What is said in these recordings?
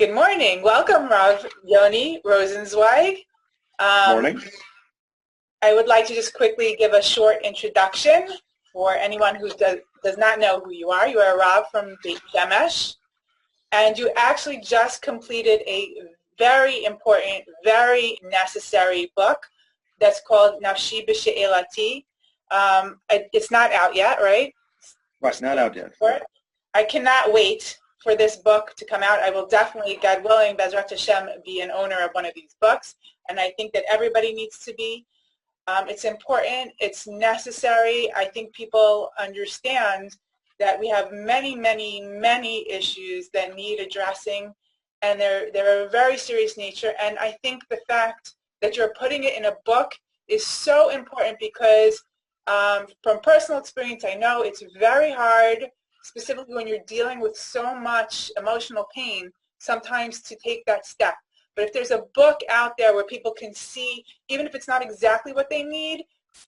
Good morning. Welcome, Rav Yoni Rosensweig. Morning. I would like to just quickly give a short introduction for anyone who does not know who you are. You are Rav from Beit Shemesh, and you actually just completed a very important, very necessary book that's called Nafshi B'She'elati. It's not out yet, right? Right, not out yet. I cannot wait for this book to come out. I will definitely, God willing, Bezrat Hashem, be an owner of one of these books, and I think that everybody needs to be. It's important. It's necessary. I think people understand that we have many, many, many issues that need addressing, and they're of a very serious nature. And I think the fact that you're putting it in a book is so important because from personal experience, I know it's very hard, specifically when you're dealing with so much emotional pain, sometimes to take that step. But if there's a book out there where people can see, even if it's not exactly what they need,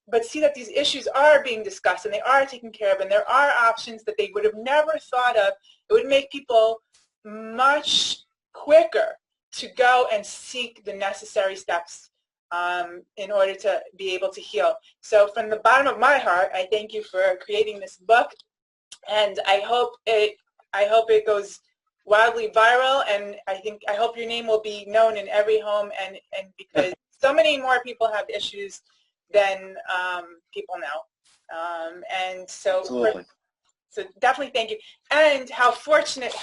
but see that these issues are being discussed and they are taken care of and there are options that they would have never thought of, it would make people much quicker to go and seek the necessary steps in order to be able to heal. So from the bottom of my heart, I thank you for creating this book. And I hope it goes wildly viral, and I hope your name will be known in every home, and because so many more people have issues than people know, and so definitely thank you. And how fortunate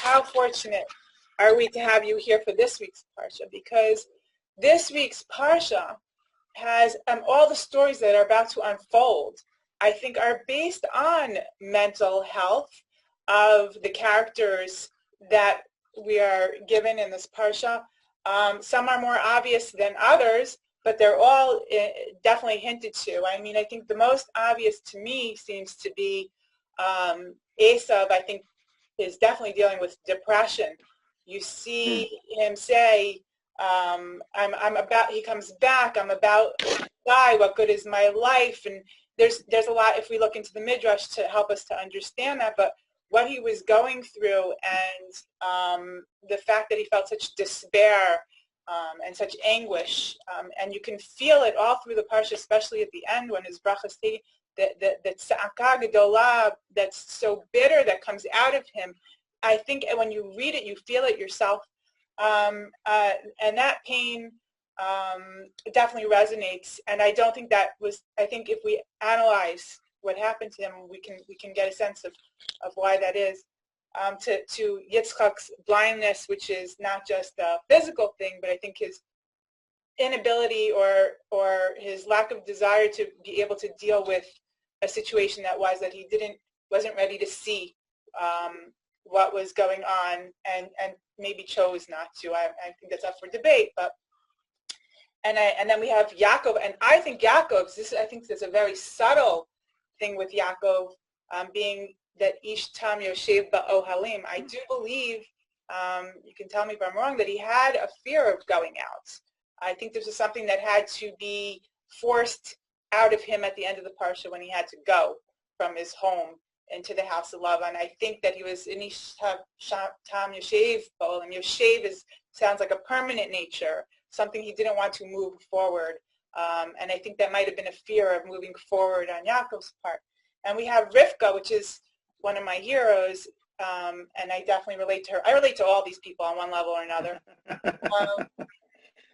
are we to have you here for this week's Parsha, because this week's Parsha has all the stories that are about to unfold, I think, are based on mental health of the characters that we are given in this Parsha. Some are more obvious than others, but they're all definitely hinted to. I mean, I think the most obvious to me seems to be Esav, I think, is definitely dealing with depression. You see him say, he comes back, I'm about to die, what good is my life? And there's a lot, if we look into the Midrash, to help us to understand that, but what he was going through and the fact that he felt such despair and such anguish, and you can feel it all through the Parsha, especially at the end when his brachas say that tza'aka gedolah, that's so bitter that comes out of him. I think when you read it, you feel it yourself, and that pain definitely resonates. And I don't think I think if we analyze what happened to him, we can get a sense of why that is. To Yitzchak's blindness, which is not just a physical thing, but I think his inability or his lack of desire to be able to deal with a situation that he wasn't ready to see what was going on, and maybe chose not to. I think that's up for debate, but and then we have Yaakov, and I think there's a very subtle thing with Yaakov, being that Ish Tam Yoshev Ba'ohalim. I do believe, you can tell me if I'm wrong, that he had a fear of going out. I think this was something that had to be forced out of him at the end of the Parsha when he had to go from his home into the house of Lavan. I think that he was in Ish Tam Yoshev Ba'ohalim. Yoshev sounds like a permanent nature, something he didn't want to move forward. And I think that might have been a fear of moving forward on Yaakov's part. And we have Rivka, which is one of my heroes, and I definitely relate to her. I relate to all these people on one level or another.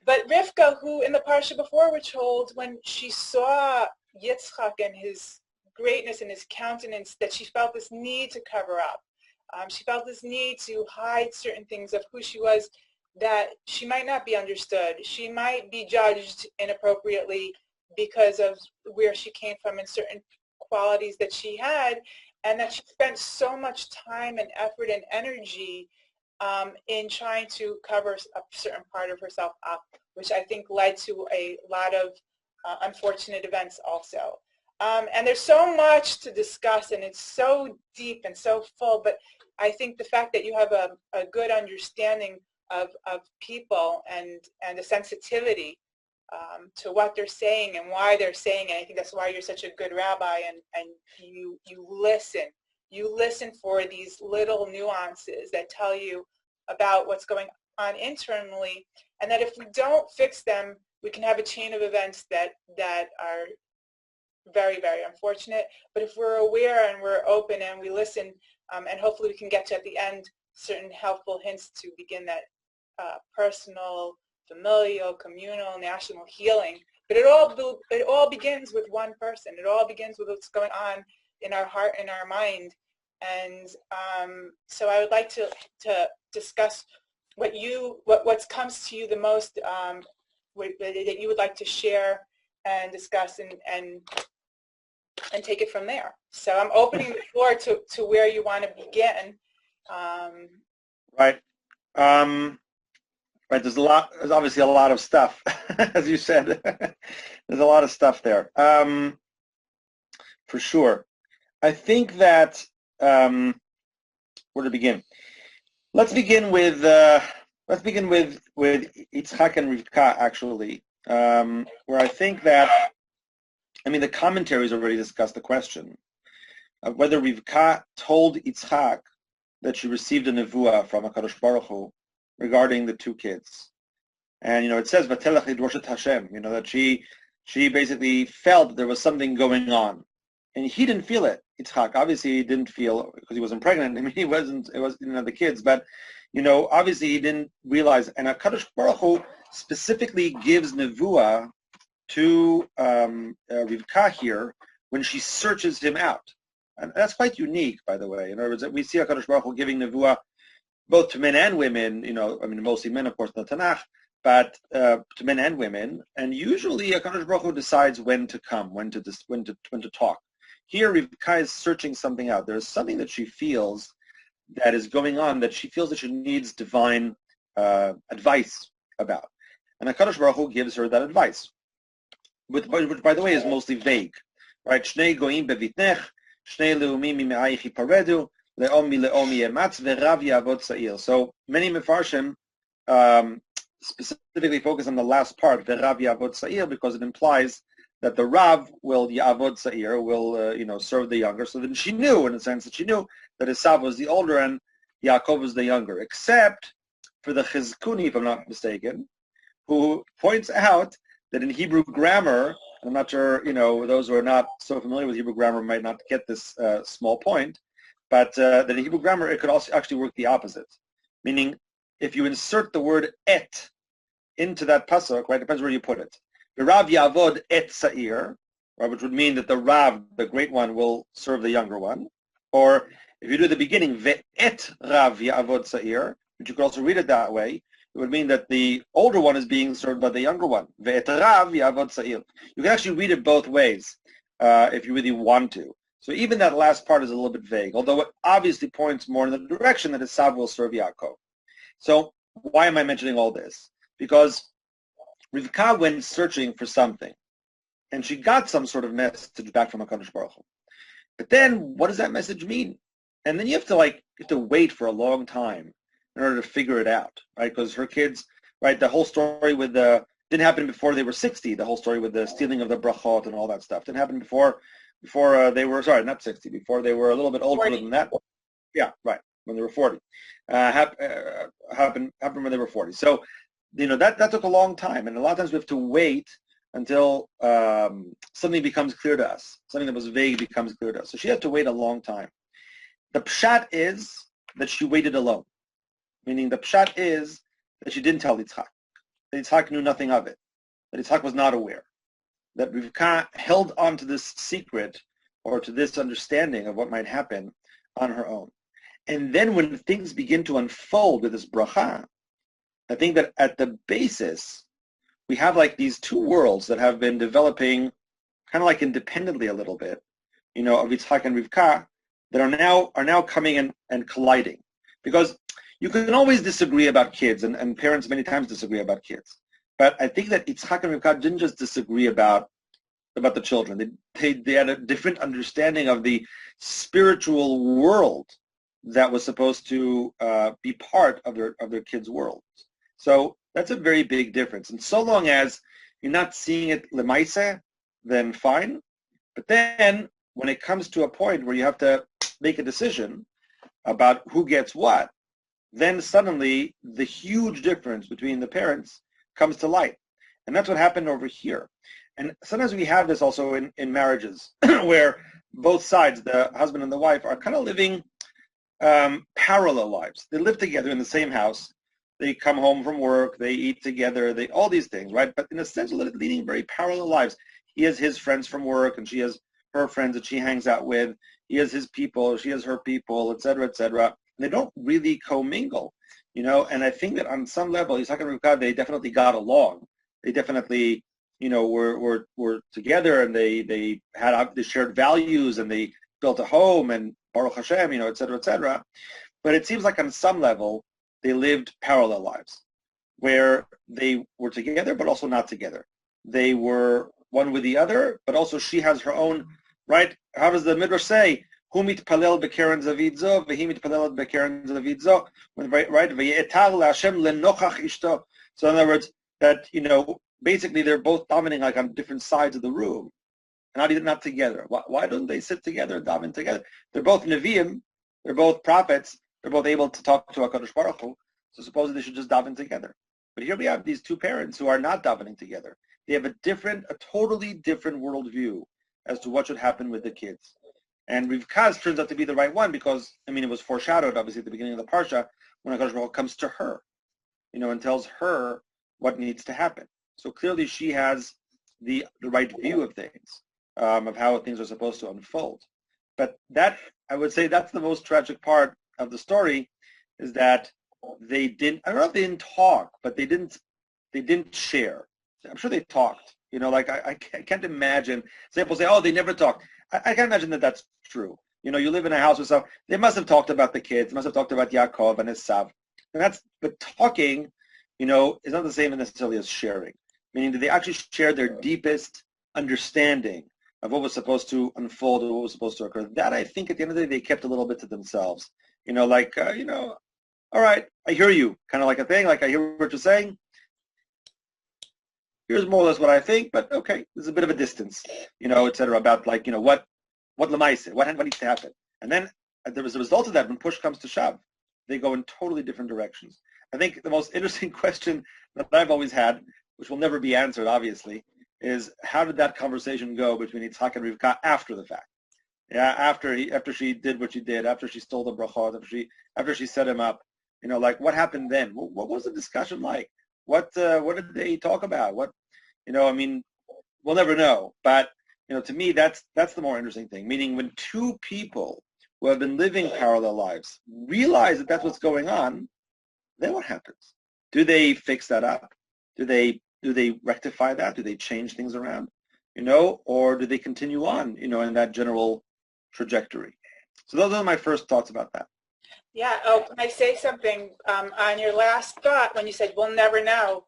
But Rivka, who in the Parsha before we're told, when she saw Yitzchak and his greatness and his countenance, that she felt this need to cover up. She felt this need to hide certain things of who she was, that she might not be understood. She might be judged inappropriately because of where she came from and certain qualities that she had, and that she spent so much time and effort and energy in trying to cover a certain part of herself up, which I think led to a lot of unfortunate events also. And there's so much to discuss, and it's so deep and so full, but I think the fact that you have a good understanding of people and a sensitivity to what they're saying and why they're saying it. I think that's why you're such a good rabbi, and you listen. You listen for these little nuances that tell you about what's going on internally, and that if we don't fix them, we can have a chain of events that are very, very unfortunate. But if we're aware and we're open and we listen, and hopefully we can get to, at the end, certain helpful hints to begin that personal, familial, communal, national healing. But it all begins with one person. It all begins with what's going on in our heart and our mind. And so I would like to discuss what comes to you the most, that you would like to share and discuss and take it from there. So I'm opening the floor to where you want to begin. Right. Right. There's obviously a lot of stuff, as you said. There's a lot of stuff there, for sure. I think that where to begin? Let's begin with Yitzchak and Rivka, actually, where I think that, the commentaries already discussed the question of whether Rivka told Yitzchak that she received a nevuah from HaKadosh Baruch Hu regarding the two kids. And, it says, Vatelach lidroshet Hashem, that she basically felt that there was something going on. And he didn't feel it. Yitzchak, obviously he didn't feel, because he wasn't pregnant. He didn't have the kids, but, obviously he didn't realize. And HaKadosh Baruch Hu specifically gives nevuah to Rivka here when she searches him out. And that's quite unique, by the way. In other words, we see HaKadosh Baruch Hu giving nevuah both to men and women, mostly men, of course, in the Tanakh, but to men and women. And usually HaKadosh Baruch Hu decides when to come, when to talk. Here, Rivka is searching something out. There's something that she feels that is going on, that she feels that she needs divine advice about. And HaKadosh Baruch Hu gives her that advice, which, by the way, is mostly vague. Right? Shnei goyim bevitnech, shnei leumim mime'ayich yiparedu, le'omi le'omi ematz, ve'rav ya'avod sa'ir. So many mefarshim specifically focus on the last part, ve'rav ya'avod sa'ir, because it implies that the Rav will ya'avod sa'ir, will serve the younger. So then she knew, in a sense, that Esav was the older and Yaakov was the younger, except for the Chizkuni, if I'm not mistaken, who points out that in Hebrew grammar, I'm not sure, those who are not so familiar with Hebrew grammar might not get this small point, but that in Hebrew grammar it could also actually work the opposite, meaning if you insert the word et into that pasuk, right, depends where you put it. The Rav Yavod et Sa'ir, right, which would mean that the Rav, the great one, will serve the younger one. Or if you do the beginning, Ve'et Rav Yavod Sa'ir, which you could also read it that way, it would mean that the older one is being served by the younger one. Ve'et Rav Yavod Sa'ir. You can actually read it both ways if you really want to. So even that last part is a little bit vague, although it obviously points more in the direction that Esav will serve Yaakov. So why am I mentioning all this? Because Rivka went searching for something, and she got some sort of message back from HaKadosh Baruch Hu. But then, what does that message mean? And then you have to wait for a long time in order to figure it out, right? Because her kids, right, the whole story didn't happen before they were 60. The whole story with the stealing of the brachot and all that stuff didn't happen before they were, sorry, not 60, before they were a little bit older 40. than that. Yeah, right, when they were 40. Happened when they were 40. So, that took a long time, and a lot of times we have to wait until something becomes clear to us. Something that was vague becomes clear to us. So she had to wait a long time. The pshat is that she waited alone, meaning the pshat is that she didn't tell Yitzchak. That Yitzchak knew nothing of it. That Yitzchak was not aware. That Rivka held on to this secret or to this understanding of what might happen on her own. And then when things begin to unfold with this bracha, I think that at the basis, we have like these two worlds that have been developing kind of like independently a little bit, of Yitzchak and Rivka, that are now coming and colliding. Because you can always disagree about kids, and parents many times disagree about kids. But I think that Yitzchak and Rivka didn't just disagree about the children. They had a different understanding of the spiritual world that was supposed to be part of their kids' world. So that's a very big difference. And so long as you're not seeing it lemaise, then fine. But then when it comes to a point where you have to make a decision about who gets what, then suddenly the huge difference between the parents comes to light. And that's what happened over here. And sometimes we have this also in marriages where both sides, the husband and the wife, are kind of living parallel lives. They live together in the same house. They come home from work. They eat together. They all these things, right? But in a sense, leading very parallel lives. He has his friends from work, and she has her friends that she hangs out with. He has his people. She has her people, et cetera, et cetera. And they don't really commingle, And I think that on some level, Yitzhak and Rivka, they definitely got along. They definitely, were together, and they shared values, and they built a home, and Baruch Hashem, et cetera, et cetera. But it seems like on some level, they lived parallel lives where they were together, but also not together. They were one with the other, but also she has her own, right? How does the Midrash say? Hu mitpalel bekeren zavidzo, v'hi mitpalel bekeren zavidzo, right? V'yetar le'Hashem lenochach ishto. So in other words, that, basically they're both davening like on different sides of the room, not together. Why don't they sit together and daven together? They're both Nevi'im, they're both prophets, they're both able to talk to HaKadosh Baruch Hu, so supposedly they should just daven together. But here we have these two parents who are not davening together. They have a totally different worldview as to what should happen with the kids. And Rivka's turns out to be the right one because, it was foreshadowed, obviously, at the beginning of the Parsha, when HaKadosh Baruch Hu comes to her, and tells her what needs to happen. So clearly she has the right view of things, of how things are supposed to unfold. But that, I would say, that's the most tragic part of the story, is that they didn't, I don't know if they didn't talk, but they didn't share. I'm sure they talked. I can't imagine. Some people say, oh, they never talked. I can't imagine that that's true. You live in a house with some, they must have talked about the kids, must have talked about Yaakov and Esav. But talking, is not the same necessarily as sharing. Meaning that they actually share their deepest understanding of what was supposed to unfold or what was supposed to occur. That, I think, at the end of the day, they kept a little bit to themselves. All right, I hear you, kind of like a thing, like I hear what you're saying. Here's more or less what I think, but okay, there's a bit of a distance, et cetera, about what lemaise, what needs to happen. And then there was a result of that, when push comes to shove, they go in totally different directions. I think the most interesting question that I've always had, which will never be answered, obviously, is how did that conversation go between Yitzhak and Rivka after the fact? Yeah, after she did what she did, after she stole the brachot, after she set him up, what happened then? What was the discussion like? What did they talk about? We'll never know. But to me, that's the more interesting thing. Meaning, when two people who have been living parallel lives realize that that's what's going on, then what happens? Do they fix that up? Do they rectify that? Do they change things around? Or do they continue on, in that general trajectory? So those are my first thoughts about that. Yeah. Oh, can I say something on your last thought when you said we'll never know?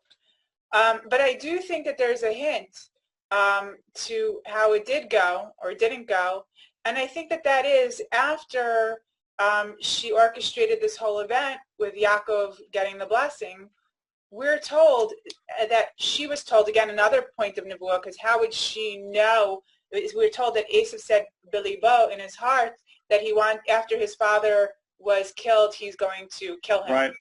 But I do think that there's a hint to how it did go or didn't go. And I think that is after she orchestrated this whole event with Yaakov getting the blessing. We're told that she was told, again, another point of Nebuah, because how would she know? We're told that Esav said, Bilibo, in his heart, that after his father was killed, he's going to kill him. Right.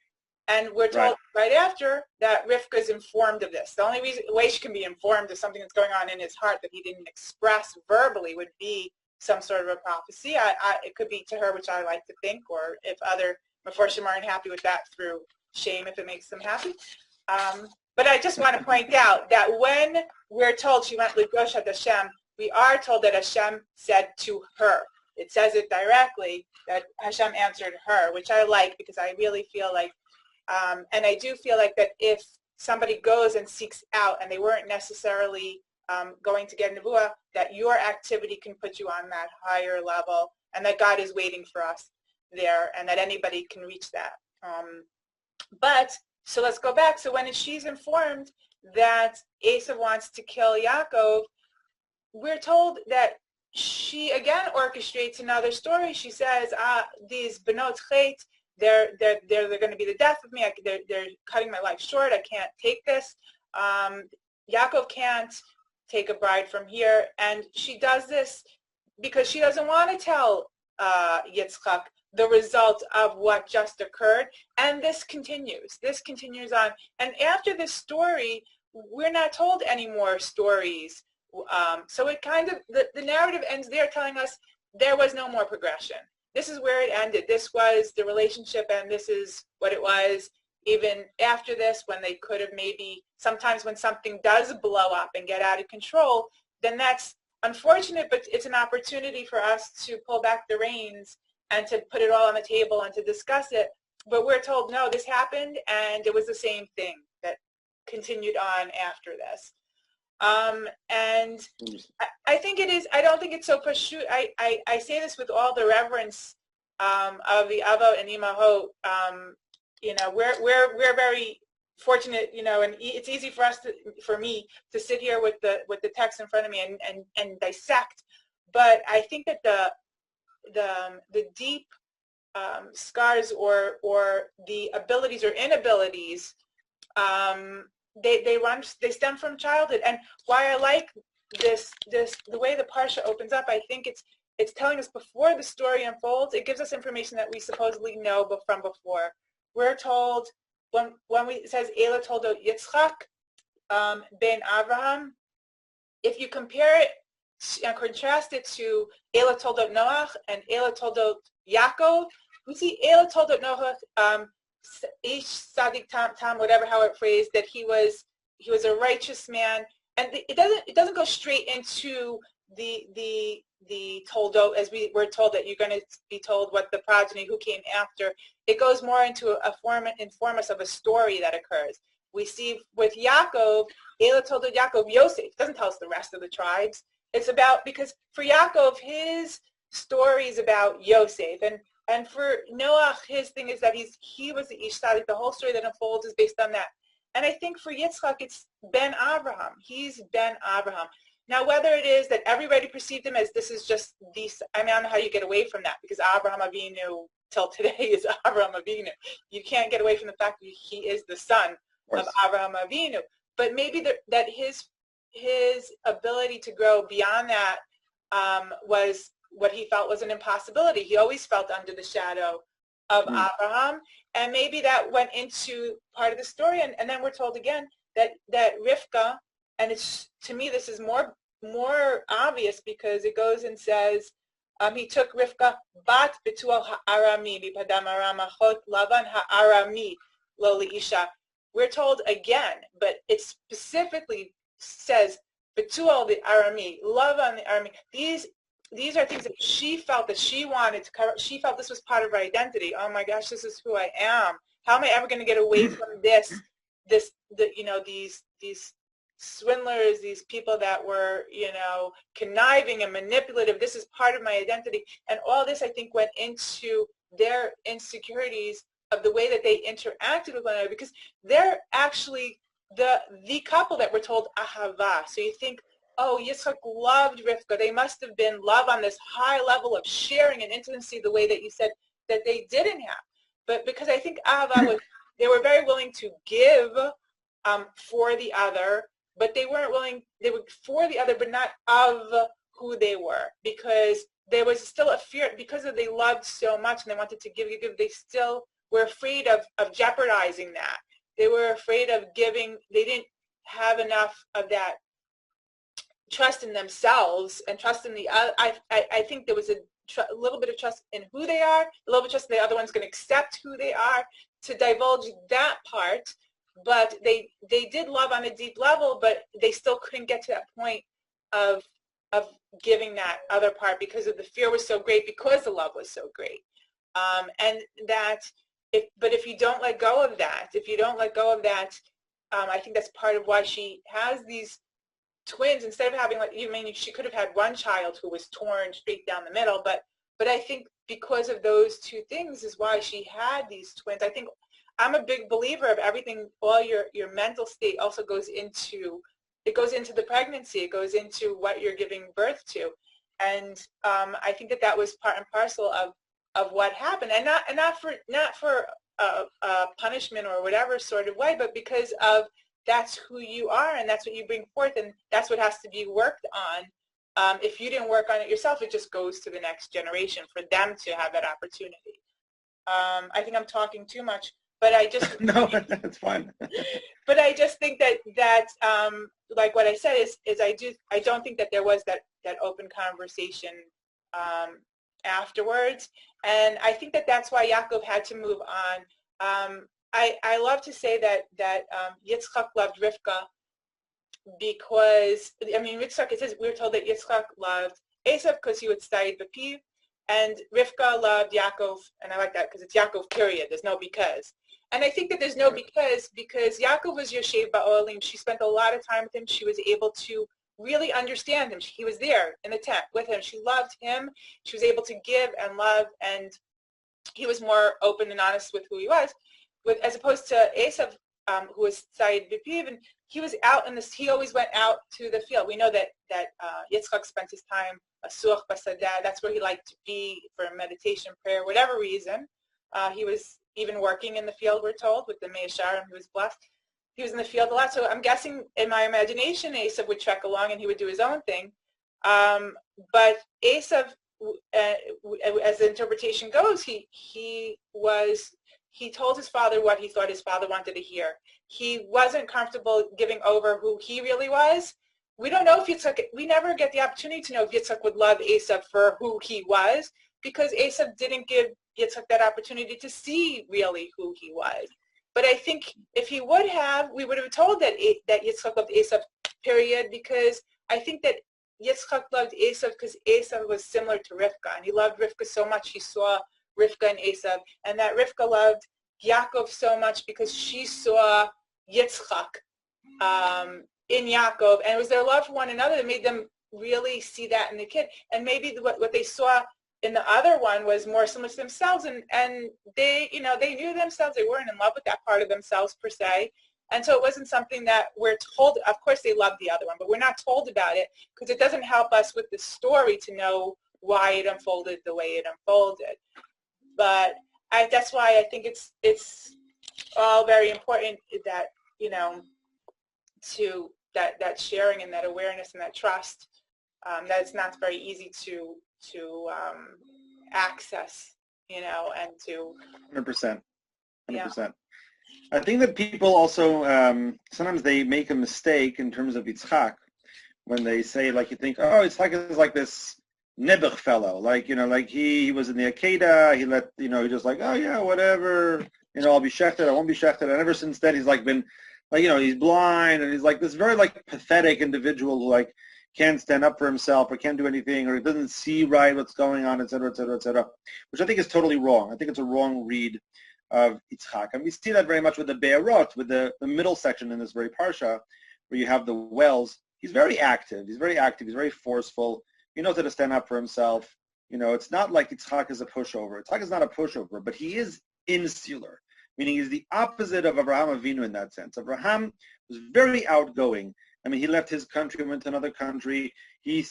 And we're told right after that Rivka is informed of this. The only way she can be informed of something that's going on in his heart that he didn't express verbally would be some sort of a prophecy. It could be to her, which I like to think, or if other Meforshim aren't happy with that, through shame if it makes them happy. But I just want to point out that when we're told she went Ligosh at Hashem, we are told that Hashem said to her. It says it directly that Hashem answered her, which I like, because I really feel like, and I do feel like that if somebody goes and seeks out and they weren't necessarily going to get Nebuah, that your activity can put you on that higher level, and that God is waiting for us there, and that anybody can reach that. So let's go back. So when she's informed that Esav wants to kill Yaakov, we're told that she again orchestrates another story. She says, these benot chet, they're going to be the death of me. They're cutting my life short. I can't take this. Yaakov can't take a bride from here. And she does this because she doesn't want to tell Yitzchak the result of what just occurred. And this continues. This continues on. And after this story, we're not told any more stories. So it kind of, the narrative ends there telling us there was no more progression. This is where it ended. This was the relationship, and this is what it was. Even after this, when they could have maybe, sometimes when something does blow up and get out of control, then that's unfortunate, but it's an opportunity for us to pull back the reins and to put it all on the table and to discuss it. But we're told, no, this happened, and it was the same thing that continued on after this. And I think it is, I don't think it's so pashut. I say this with all the reverence of the Avo and Imahot. You know, we're very fortunate, you know, and it's easy for us for me to sit here with the text in front of me and dissect. But I think that the deep scars or the abilities or inabilities, they stem from childhood. And why I like this the way the Parsha opens up, I think it's telling us before the story unfolds, it gives us information that we supposedly know from before. We're told when it says Ela Toldot Yitzchak ben Avraham, if you compare it and contrast it to Ela Toldot Noach and Ela Toldot Yaakov, we see Ela Toldot Noach, Ish Sadik Tam, whatever how it phrased, that he was a righteous man, and it doesn't go straight into the Toldot, as we were told that you're going to be told what the progeny who came after. It goes more into inform us of a story that occurs. We see with Yaakov, Ela Toldot Yaakov, Yosef. It doesn't tell us the rest of the tribes. It's about, because for Yaakov, his story is about Yosef, and for Noach, his thing is that he was the Ish Sadik. The whole story that unfolds is based on that. And I think for Yitzchak, it's Ben Avraham. He's Ben Avraham. Now, whether it is that everybody perceived him as this is just these, I mean, I don't know how you get away from that, because Avraham Avinu till today is Avraham Avinu. You can't get away from the fact that he is the son of Avraham Avinu. But maybe that his ability to grow beyond that was what he felt was an impossibility. He always felt under the shadow of Abraham, and maybe that went into part of the story. And then we're told again that Rivka, and it's, to me, this is more obvious, because it goes and says he took Rivka bat betual ha'arami bipadam aramachot lavan ha'arami lo isha. We're told again, but it specifically says betual the arami, lavan the arami. These are things that she felt that she wanted to cover. She felt this was part of her identity. Oh my gosh, this is who I am. How am I ever going to get away from these swindlers, these people that were, conniving and manipulative. This is part of my identity. And all this, I think, went into their insecurities of the way that they interacted with one another, because they're actually the couple that we're told ahava. So you think, oh, Yitzchak loved Rivka. They must have been love on this high level of sharing and intimacy, the way that you said that they didn't have. But because I think ahava was, they were very willing to give for the other, but they weren't willing, they were for the other, but not of who they were, because there was still a fear, because they loved so much and they wanted to give, they still were afraid of jeopardizing that. They were afraid of giving, they didn't have enough of that trust in themselves and trust in the other. I think there was a little bit of trust in who they are, a little bit of trust in the other one's going to accept who they are, to divulge that part. But they did love on a deep level, but they still couldn't get to that point of giving that other part, because of the fear was so great, because the love was so great. And that, if you don't let go of that, I think that's part of why she has these twins, instead of having, she could have had one child who was torn straight down the middle, but I think because of those two things is why she had these twins. I think I'm a big believer of everything, all your mental state also goes into the pregnancy, it goes into what you're giving birth to. And I think that was part and parcel of what happened, and not for punishment or whatever sort of way, but because of that's who you are, and that's what you bring forth, and that's what has to be worked on If you didn't work on it yourself, it just goes to the next generation for them to have that opportunity. I think I'm talking too much, but I just no, that's fine. but I just think that like what I said is I don't think that there was that open conversation afterwards, and I think that that's why Yaakov had to move on. I love to say that Yitzchak loved Rivka because, I mean, Yitzchak, it says, we're told that Yitzchak loved Esav because he would study Bapiv, and Rivka loved Yaakov, and I like that because it's Yaakov, period. There's no because. And I think that there's no because Yaakov was Yoshev Ba'olim. She spent a lot of time with him. She was able to really understand him. He was there in the tent with him. She loved him. She was able to give and love, and he was more open and honest with who he was, as opposed to Esav, who was Said Bipiv, and he was out in this. He always went out to the field. We know that Yitzchak spent his time asuch basadah. That's where he liked to be for meditation, prayer, whatever reason. He was even working in the field, we're told, with the Me'asharim. He was blessed. He was in the field a lot. So I'm guessing, in my imagination, Esav would trek along and he would do his own thing. But Esav, as the interpretation goes, he told his father what he thought his father wanted to hear. He wasn't comfortable giving over who he really was. We don't know if Yitzchak, we never get the opportunity to know if Yitzchak would love Esav for who he was, because Esav didn't give Yitzchak that opportunity to see really who he was. But I think if he would have, we would have told that Yitzchak loved Esav, period, because I think that Yitzchak loved Esav because Esav was similar to Rivka, and he loved Rivka so much he saw Rivka and Esav, and that Rivka loved Yaakov so much because she saw Yitzchak in Yaakov, and it was their love for one another that made them really see that in the kid. And maybe what they saw in the other one was more similar to themselves, and they knew themselves. They weren't in love with that part of themselves per se, and so it wasn't something that we're told. Of course they loved the other one, but we're not told about it because it doesn't help us with the story to know why it unfolded the way it unfolded. But that's why I think it's all very important that, to that sharing and that awareness and that trust, that it's not very easy to access, and to 100%. I think that people also, sometimes they make a mistake in terms of Yitzchak when they say, like, you think, oh, Yitzchak is like this Nebuch fellow, like he was in the Akedah, he let, he just like, oh yeah, whatever, I'll be shechted, I won't be shechted, and ever since then he's like been, like, he's blind, and he's like this very like pathetic individual who like can't stand up for himself or can't do anything, or he doesn't see right what's going on, etc., etc., etc., which I think is totally wrong. I think it's a wrong read of Yitzchak, and we see that very much with the Be'erot, with the middle section in this very Parsha, where you have the wells. He's very active, he's very forceful. He knows how to stand up for himself. It's not like Yitzchak is a pushover. Yitzchak is not a pushover, but he is insular, meaning he's the opposite of Avraham Avinu in that sense. Avraham was very outgoing. I mean, he left his country, went to another country. He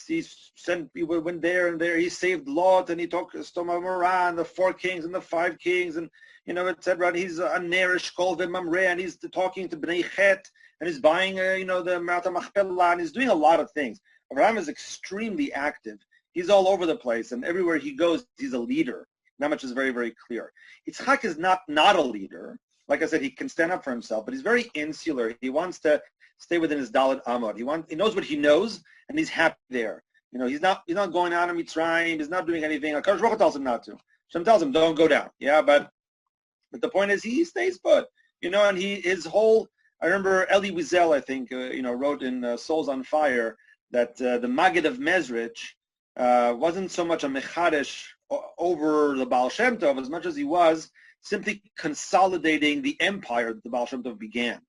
went there and there. He saved Lot, and he took Sodom Moran, the 4 kings and the 5 kings, and etc. He's a Nerish Kolved Mamre, and he's talking to Bnei Chet, and he's buying, the Mata Machpelah, and he's doing a lot of things. Abraham is extremely active. He's all over the place, and everywhere he goes, he's a leader. That much is very, very clear. Yitzchak is not a leader. Like I said, he can stand up for himself, but he's very insular. He wants to stay within his Dalet Amot. He knows what he knows, and he's happy there. He's not going out on Mitzrayim. He's not doing anything. HaKadosh Baruch Hu tells him not to. Hashem tells him, don't go down. Yeah, but the point is, he stays put. And his whole. I remember Elie Wiesel, I think, wrote in Souls on Fire that the Maggid of Mezrich wasn't so much a Mechadesh over the Baal Shem Tov as much as he was simply consolidating the empire that the Baal Shem Tov began.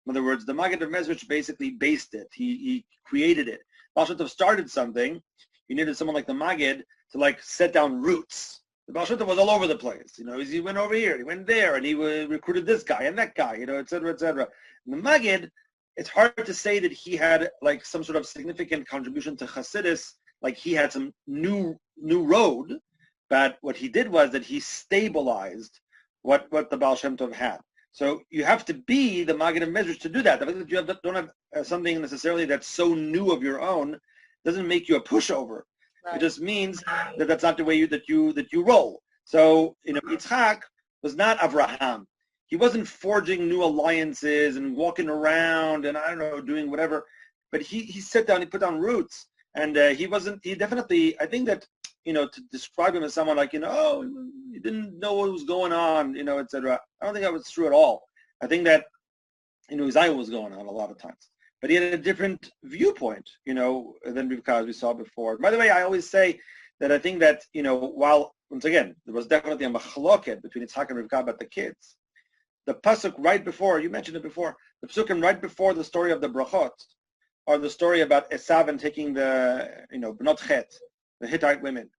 In other words, the Maggid of Mezrich basically based it. He created it. Baal Shem Tov started something. You needed someone like the Maggid to like set down roots. The Baal Shem Tov was all over the place. He went over here, he went there, and he recruited this guy and that guy, et cetera, et cetera. And the Maggid, it's hard to say that he had like some sort of significant contribution to Hasidus, like he had some new road, but what he did was that he stabilized what the Baal Shem Tov had. So you have to be the Maggid of Mezrich to do that. The fact that you don't have something necessarily that's so new of your own doesn't make you a pushover. Right. It just means that that's not the way that you roll. So, Yitzchak was not Avraham. He wasn't forging new alliances and walking around and, I don't know, doing whatever. But he sat down, he put down roots. And he definitely, I think that, to describe him as someone like, oh, he didn't know what was going on, etc. I don't think that was true at all. I think that, his eye was going on a lot of times. But he had a different viewpoint, than Rivka, as we saw before. By the way, I always say that I think that, while, once again, there was definitely a machloket between Yitzchak and Rivka about the kids, the pasuk right before, you mentioned it before, the pasukim right before the story of the brachot, or the story about Esav and taking the, Bnot Chet, the Hittite women,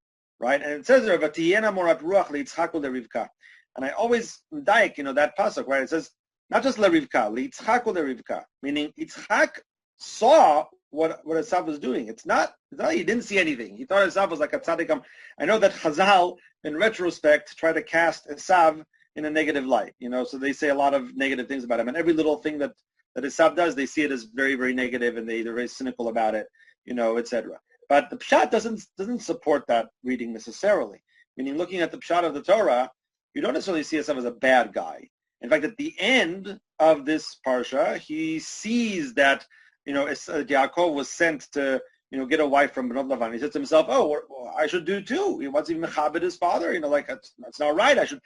right? And it says there, V'tiyena morat ruach leYitzchak u'leRivka. And I always daik, that pasuk, right? It says, not just leRivka, leYitzchak u'leRivka, meaning Yitzchak saw what Esav was doing. It's not he didn't see anything. He thought Esav was like a tzaddik. I know that Chazal, in retrospect, try to cast Esav in a negative light, so they say a lot of negative things about him. And every little thing that Esav does, they see it as very, very negative, and they're very cynical about it, etc. But the Pshat doesn't support that reading necessarily. Meaning, looking at the Pshat of the Torah, you don't necessarily see Esav as a bad guy. In fact, at the end of this Parsha, he sees that, Yaakov was sent to, get a wife from Bnot Lavan. He says to himself, oh, I should do too. He wants even mechabed his father. That's not right. I should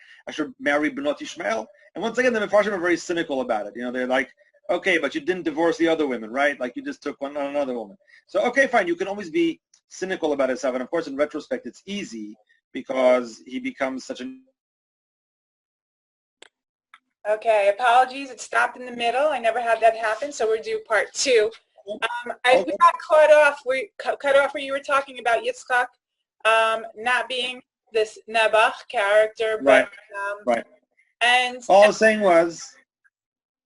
marry Bnot Ishmael. And once again, the Mefarshim are very cynical about it. They're like, okay, but you didn't divorce the other women, right? Like you just took one on another woman. So, okay, fine. You can always be cynical about Esav. And of course, in retrospect, it's easy because he becomes such an... Okay, apologies. It stopped in the middle. I never had that happen, so we'll do part 2. We got cut off where you were talking about Yitzchak not being this Nebuch character, but right. And all I was saying was,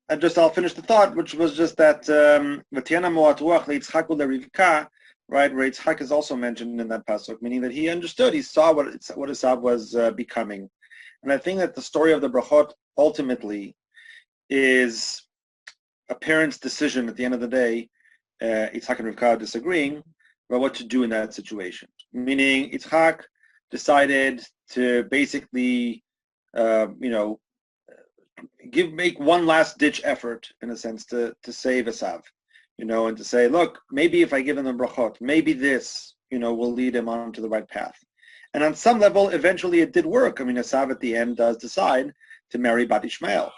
I'll finish the thought, which was just that V'tiyena morat ruach leYitzchak u'leRivka, right, where Yitzchak is also mentioned in that pasuk, meaning that he understood, he saw what Esav was becoming. And I think that the story of the brachot ultimately is a parent's decision at the end of the day, Yitzchak and Rivka disagreeing about what to do in that situation. Meaning Yitzchak decided to basically, make one last ditch effort, in a sense, to save Esav, and to say, look, maybe if I give him the brachot, maybe this, will lead him onto the right path. And on some level, eventually it did work. I mean, Esav at the end does decide to marry Bat Ishmael.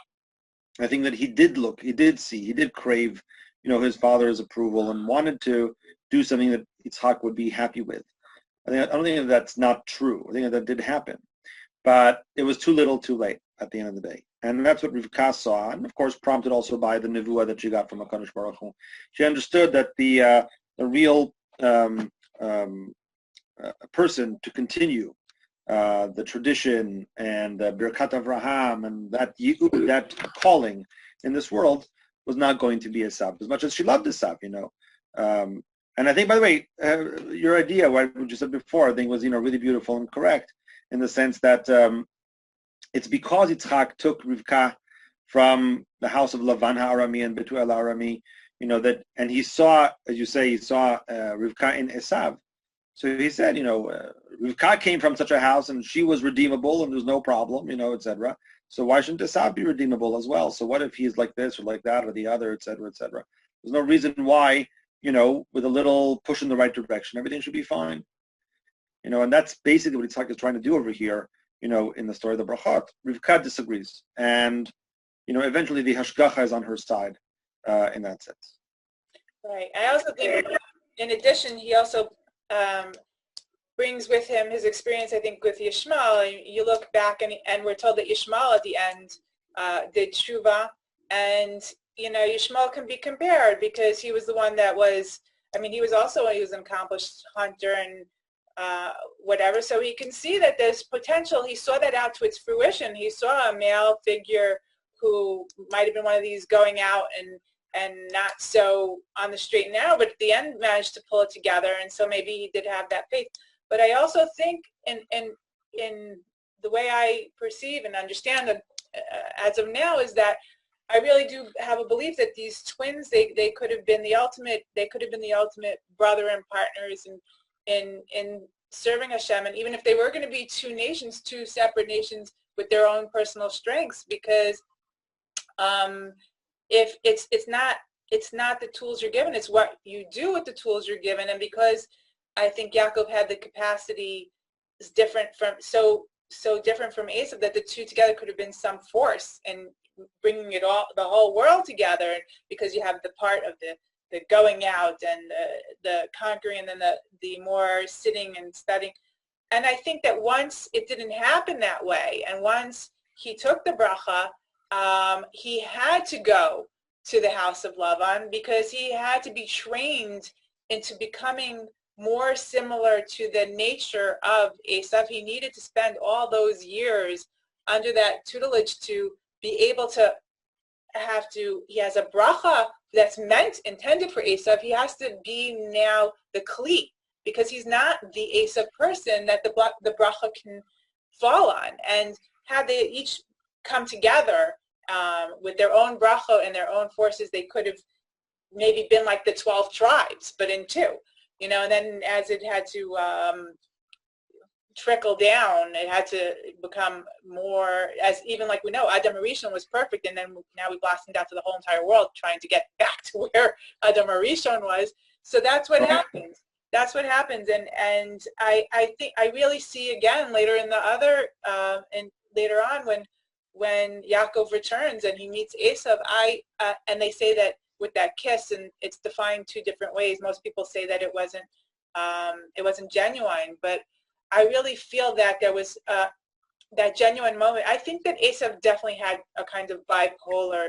I think that he did look, he did see, he did crave, his father's approval and wanted to do something that Yitzchak would be happy with. I don't think that's not true. I think that did happen. But it was too little, too late at the end of the day. And that's what Rivka saw, and of course prompted also by the nevuah that she got from HaKadosh Baruch Hu. She understood that the real person to continue the tradition and Birkat Avraham and that calling in this world was not going to be Esav, as much as she loved Esav, and I think, by the way, your idea, what you said before, I think was really beautiful and correct, in the sense that it's because Yitzchak took Rivka from the house of Lavan HaArami and Betuel HaArami, and he saw, as you say, Rivka in Esav. So he said, Rivka came from such a house and she was redeemable and there's no problem, etc. So why shouldn't Esav be redeemable as well? So what if he's like this or like that or the other, etc., etc.? There's no reason why, with a little push in the right direction, everything should be fine. And that's basically what Yitzchak is trying to do over here, in the story of the brachot. Rivka disagrees. And, eventually the hashgacha is on her side in that sense. Right. I also think, in addition, he also brings with him his experience, I think, with Yishmael. You look back and we're told that Yishmael at the end did tshuva, and Yishmael can be compared because he was the one that was, he was an accomplished hunter and whatever, so he can see that there's potential. He saw that out to its fruition. He saw a male figure who might have been one of these going out and not so on the straight and narrow, but at the end managed to pull it together, and so maybe he did have that faith. But I also think in the way I perceive and understand it as of now is that I really do have a belief that these twins, they could have been the ultimate brother and partners in serving Hashem, and even if they were going to be two nations, two separate nations with their own personal strengths, because if it's not the tools you're given, it's what you do with the tools you're given. And because I think Yaakov had the capacity, is different from so different from Esav, that the two together could have been some force in bringing the whole world together, because you have the part of the going out and the conquering, and then the more sitting and studying. And I think that once it didn't happen that way, and once he took the bracha, he had to go to the house of Lavan, because he had to be trained into becoming more similar to the nature of Esav. He needed to spend all those years under that tutelage to be able to he has a bracha that's intended for Esav. He has to be now the kli, because he's not the Esav person that the bracha can fall on. And had they each come together with their own bracha and their own forces, they could have maybe been like the 12 tribes, but in two, and then as it had to trickle down, it had to become more, as even like we know, Adam Harishon was perfect, and then now we blossomed out to the whole entire world trying to get back to where Adam Harishon was. So that's what happens. That's what happens, and I think I really see again later in the other and later on when Yaakov returns and he meets Esav, and they say that with that kiss, and it's defined two different ways. Most people say that it wasn't genuine, but I really feel that there was that genuine moment. I think that Esav definitely had a kind of bipolar,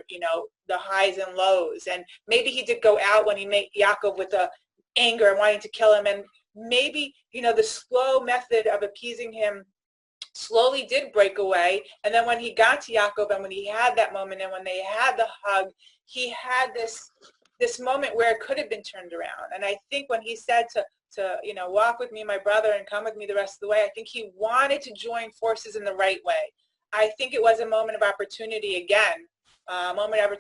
the highs and lows, and maybe he did go out when he met Yaakov with the anger and wanting to kill him, and maybe the slow method of appeasing him slowly did break away. And then when he got to Yaakov, and when he had that moment, and when they had the hug, he had this moment where it could have been turned around. And I think when he said to walk with me, my brother, and come with me the rest of the way, I think he wanted to join forces in the right way. I think it was a moment of opportunity again, a moment of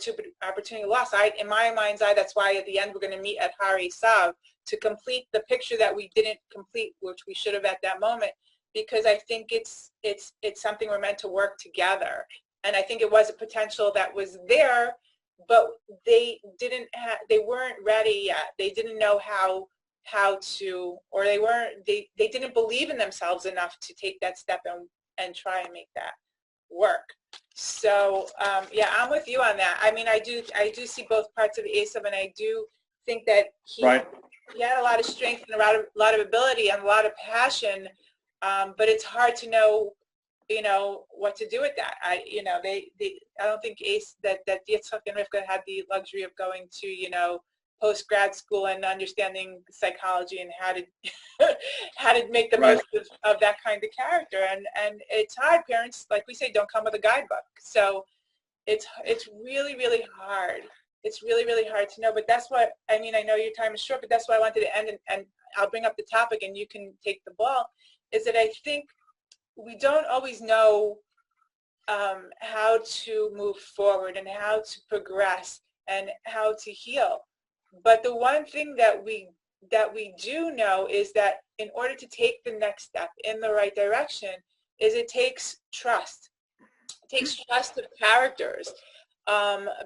opportunity lost. In my mind's eye, that's why at the end we're going to meet at Har Esav to complete the picture that we didn't complete, which we should have at that moment, because I think it's something we're meant to work together. And I think it was a potential that was there, but they weren't ready yet. They didn't know how to, or they didn't believe in themselves enough to take that step and try and make that work. So I'm with you on that. I mean, I do see both parts of Esav, and I do think that he had a lot of strength and a lot of ability and a lot of passion, but it's hard to know what to do with that. I don't think that Yitzchak and Rivka had the luxury of going to post-grad school and understanding psychology and how to make the most of that kind of character. And it's hard. Parents, like we say, don't come with a guidebook. So it's really, really hard. It's really, really hard to know. But that's what, I know your time is short, but that's why I wanted to end, and I'll bring up the topic and you can take the ball, is that I think we don't always know how to move forward and how to progress and how to heal. But the one thing that we do know is that in order to take the next step in the right direction, is it takes trust. It takes trust of characters,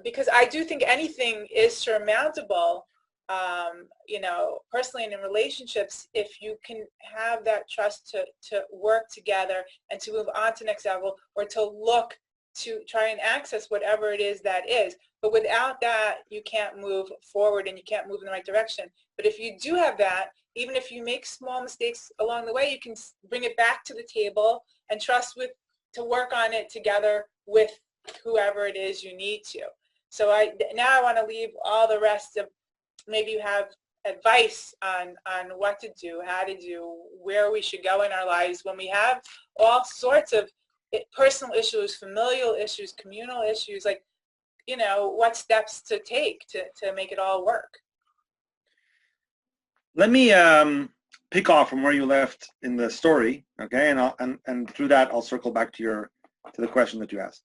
because I do think anything is surmountable. Personally and in relationships, if you can have that trust to work together and to move on to the next level, or to look to try and access whatever it is that is. But without that, you can't move forward and you can't move in the right direction. But if you do have that, even if you make small mistakes along the way, you can bring it back to the table and trust to work on it together with whoever it is you need to. So now I want to leave all the rest of, maybe you have advice on what to do, how to do, where we should go in our lives when we have all sorts of personal issues, familial issues, communal issues, like, what steps to take to make it all work. Let me pick off from where you left in the story, okay? And through that, I'll circle back to the question that you asked.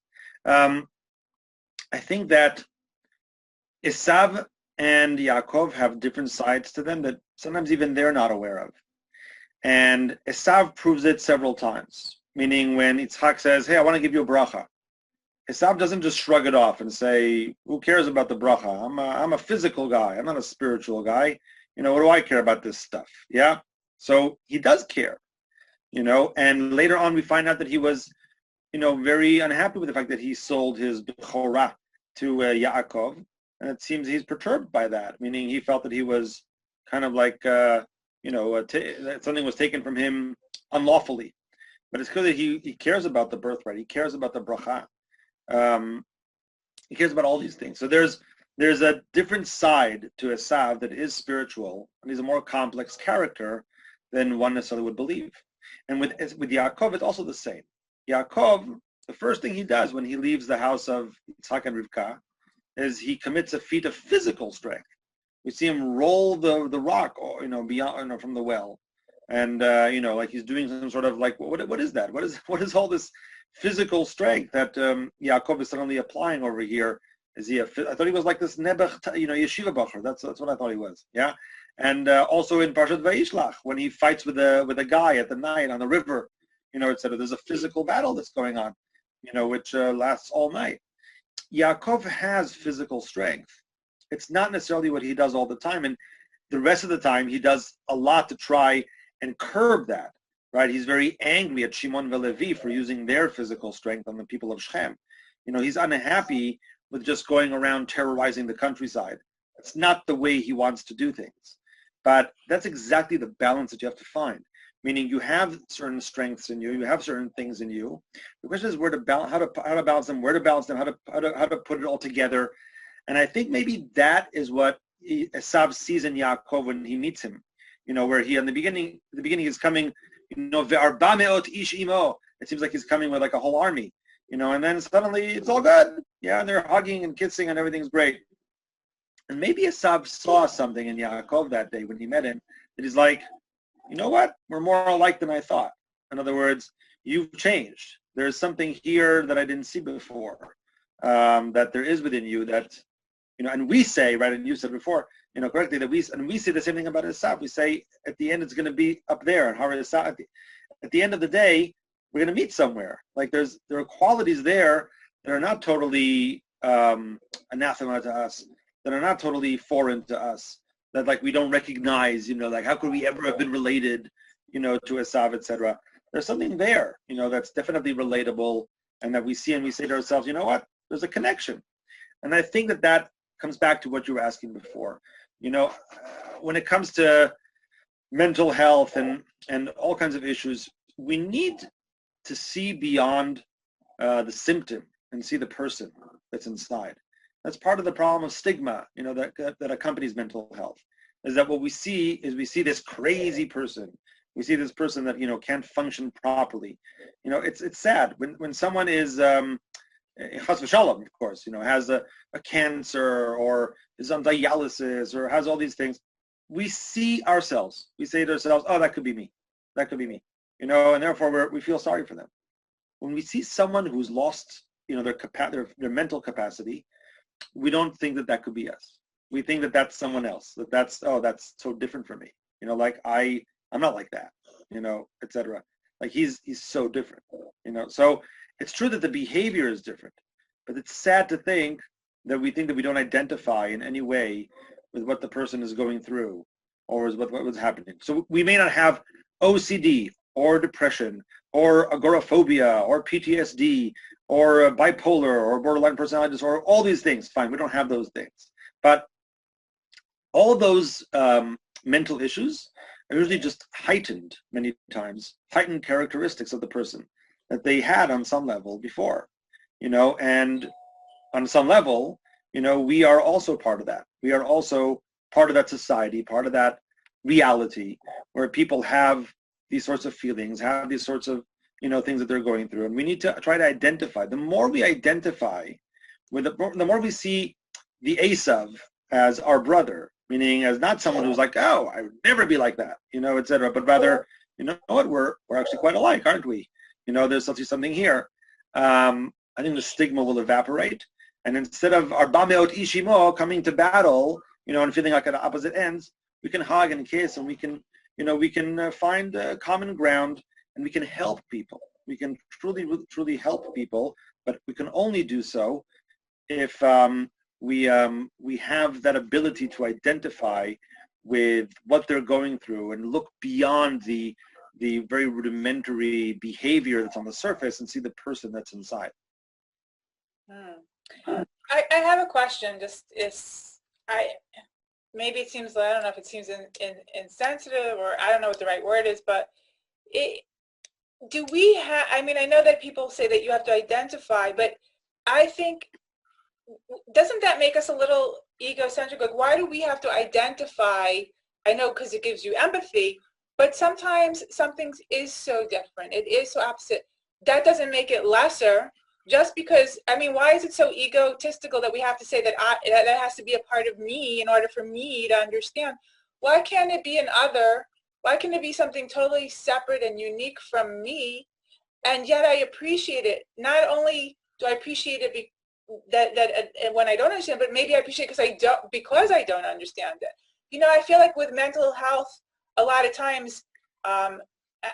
I think that Esav and Yaakov have different sides to them that sometimes even they're not aware of. And Esav proves it several times, meaning when Yitzchak says, hey, I want to give you a bracha. Esav doesn't just shrug it off and say, who cares about the bracha? I'm a physical guy. I'm not a spiritual guy. What do I care about this stuff? Yeah? So he does care, and later on we find out that he was, very unhappy with the fact that he sold his Bechorah to Yaakov, and it seems he's perturbed by that, meaning he felt that he was kind of like, that something was taken from him unlawfully. But it's clear that he cares about the birthright. He cares about the bracha. He cares about all these things. So there's a different side to Esav that is spiritual, and he's a more complex character than one necessarily would believe. And with Yaakov, it's also the same. Yaakov, the first thing he does when he leaves the house of Yitzchak and Rivka is he commits a feat of physical strength. We see him roll the rock, beyond, from the well, and like he's doing some sort of like what is that? What is all this physical strength that Yaakov is suddenly applying over here? Is he I thought he was like this Nebuch, yeshiva bacher. That's what I thought he was. Yeah, and also in Parshat Vayishlach when he fights with a guy at the night on the river, etc. There's a physical battle that's going on, which lasts all night. Yaakov has physical strength. It's not necessarily what he does all the time, and the rest of the time he does a lot to try and curb that. Right? He's very angry at Shimon Velevi for using their physical strength on the people of Shechem. He's unhappy with just going around terrorizing the countryside. That's not the way he wants to do things. But that's exactly the balance that you have to find. Meaning you have certain strengths in you, you have certain things in you. The question is how to balance them, where to balance them, how to put it all together. And I think maybe that is what Esav sees in Yaakov when he meets him. Where he in the beginning is coming, ve'arba me'ot ish imo. It seems like he's coming with like a whole army, and then suddenly it's all good. Yeah, and they're hugging and kissing and everything's great. And maybe Esav saw something in Yaakov that day when he met him that he's like, you know what? We're more alike than I thought. In other words, you've changed. There's something here that I didn't see before, that there is within you that, and we say, right, and you said before, correctly, that we say the same thing about Esav. We say at the end it's going to be up there. And at the end of the day, we're going to meet somewhere. Like there are qualities there that are not totally anathema to us, that are not totally foreign to us, that like we don't recognize, like how could we ever have been related, to Esav, etc. There's something there, that's definitely relatable, and that we see and we say to ourselves, you know what, there's a connection. And I think that comes back to what you were asking before. When it comes to mental health and all kinds of issues, we need to see beyond the symptom and see the person that's inside. That's part of the problem of stigma, that accompanies mental health, is that what we see is we see this crazy person. We see this person that, can't function properly. It's sad when someone is, chas v'shalom, of course, has a cancer or is on dialysis or has all these things. We see ourselves. We say to ourselves, oh, that could be me. That could be me. And therefore we feel sorry for them. When we see someone who's lost, their mental capacity, we don't think that could be us. We think that that's someone else. That's so different from me. Like I'm not like that. Etc. Like he's so different. So it's true that the behavior is different, but it's sad to think that we don't identify in any way with what the person is going through or is what was happening. So we may not have OCD or depression or agoraphobia or PTSD or bipolar or borderline personality disorder, all these things. Fine, we don't have those things. But all those mental issues are usually just heightened many times, heightened characteristics of the person that they had on some level before, and on some level, we are also part of that. We are also part of that society, part of that reality where people have these sorts of feelings, have these sorts of, things that they're going through. And we need to try to identify. The more we identify with the more we see the Esav as our brother, meaning as not someone who's like, oh, I would never be like that, etc. But rather, what, we're actually quite alike, aren't we? There's something here. I think the stigma will evaporate, And instead of Arba Meot Ishimo coming to battle, and feeling like at opposite ends, we can hug and kiss, and we can find common ground, and we can help people. We can truly help people, but we can only do so if we have that ability to identify with what they're going through and look beyond the very rudimentary behavior that's on the surface and see the person that's inside. I have a question. Maybe it seems, I don't know if it seems insensitive, or I don't know what the right word is, but do we have, I know that people say that you have to identify, but I think, doesn't that make us a little egocentric? Like, why do we have to identify? I know because it gives you empathy, but sometimes something is so different. It is so opposite. That doesn't make it lesser. Just because, why is it so egotistical that we have to say that that has to be a part of me in order for me to understand? Why can't it be an other? Why can't it be something totally separate and unique from me? And yet I appreciate it. Not only do I appreciate it that when I don't understand, but maybe I appreciate it because I don't understand it. I feel like with mental health, a lot of times,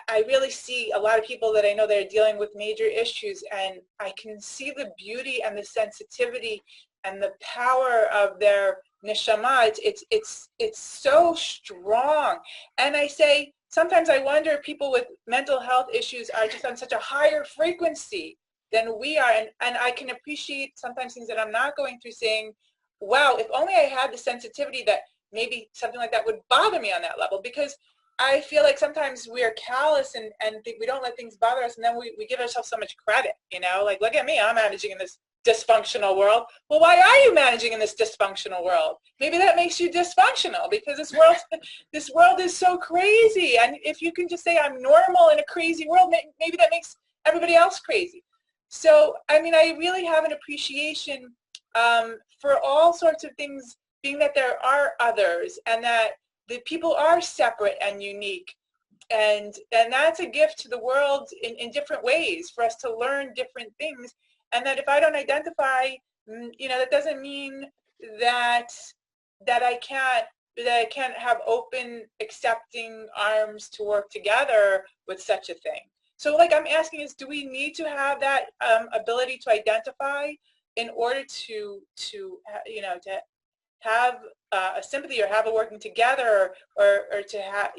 I really see a lot of people that I know that are dealing with major issues, and I can see the beauty and the sensitivity and the power of their neshama. It's so strong. And I say, sometimes I wonder if people with mental health issues are just on such a higher frequency than we are. And I can appreciate sometimes things that I'm not going through, saying, wow, if only I had the sensitivity that maybe something like that would bother me on that level. Because I feel like sometimes we are callous and we don't let things bother us, and then we give ourselves so much credit, like, look at me, I'm managing in this dysfunctional world. Well, why are you managing in this dysfunctional world? Maybe that makes you dysfunctional, because this world is so crazy. And if you can just say I'm normal in a crazy world, maybe that makes everybody else crazy. So, I really have an appreciation for all sorts of things, being that there are others, and that the people are separate and unique, and that's a gift to the world in different ways, for us to learn different things. And that if I don't identify, that doesn't mean that I can't have open, accepting arms to work together with such a thing. So, like, I'm asking is, do we need to have that ability to identify in order to have a sympathy, or have a working together, or to have,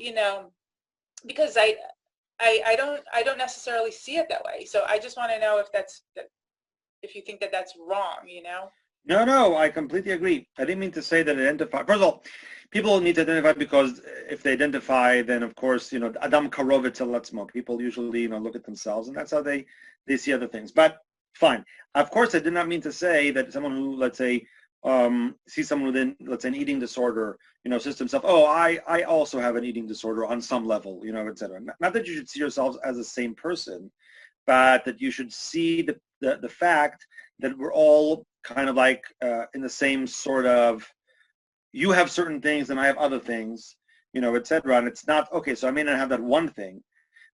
because I don't necessarily see it that way. So I just want to know if you think that that's wrong, No, I completely agree. I didn't mean to say that identify. First of all, people need to identify, because if they identify, then of course, Adam Karov Latzmo. People usually, look at themselves, and that's how they see other things. But fine. Of course, I did not mean to say that someone who, let's say, see someone with, let's say, an eating disorder, says to himself, oh, I also have an eating disorder on some level, etc. Not that you should see yourselves as the same person, but that you should see the fact that we're all kind of like in the same sort of, you have certain things and I have other things, etc. And it's not, okay, so I may not have that one thing,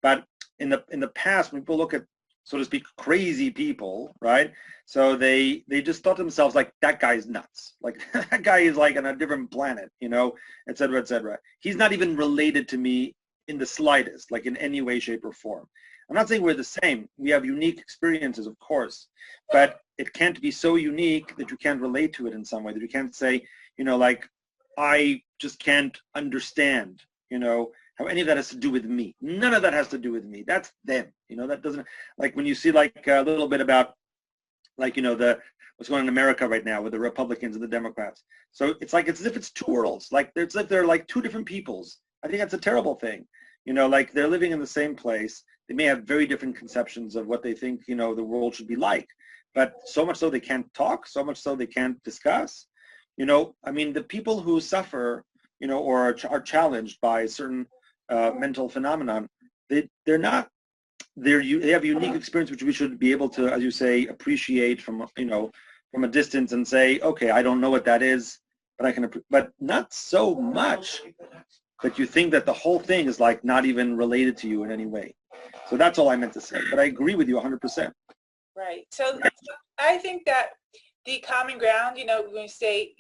but in the past, when people look at, so to speak, crazy people, right? So they just thought to themselves, like, that guy's nuts. Like, that guy is like on a different planet, et cetera, et cetera. He's not even related to me in the slightest, like in any way, shape, or form. I'm not saying we're the same. We have unique experiences, of course, but it can't be so unique that you can't relate to it in some way, that you can't say, like, I just can't understand, how any of that has to do with me. None of that has to do with me. That's them. That doesn't, like, when you see like a little bit about, like, what's going on in America right now with the Republicans and the Democrats. So it's like, it's as if it's two worlds. Like, it's like they're like two different peoples. I think that's a terrible thing. Like, they're living in the same place. They may have very different conceptions of what they think, the world should be like. But so much so they can't talk, so much so they can't discuss. The people who suffer, or are challenged by certain mental phenomenon, they have unique experience, which we should be able to, as you say, appreciate from a distance and say, okay, I don't know what that is, but I can, but not so much that you think that the whole thing is like not even related to you in any way. So that's all I meant to say. But I agree with you 100%. Right. So I think that the common ground, when you say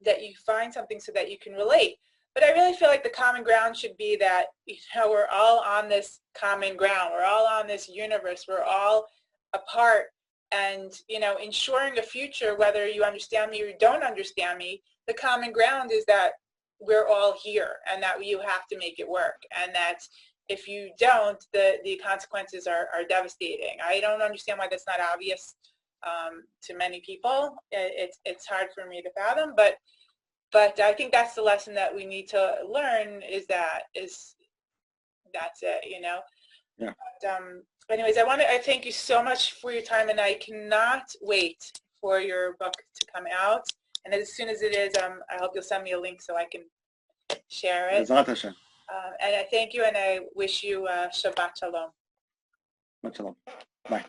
that you find something so that you can relate. But I really feel like the common ground should be that, we're all on this common ground. We're all on this universe. We're all a part. And, ensuring a future, whether you understand me or you don't understand me, the common ground is that we're all here and that you have to make it work. And that if you don't, the consequences are devastating. I don't understand why that's not obvious to many people. It's hard for me to fathom, but I think that's the lesson that we need to learn is that's it, Yeah. But anyways, I thank you so much for your time, and I cannot wait for your book to come out. And as soon as it is, I hope you'll send me a link so I can share it. And I thank you, and I wish you Shabbat Shalom. Shabbat Shalom. Bye.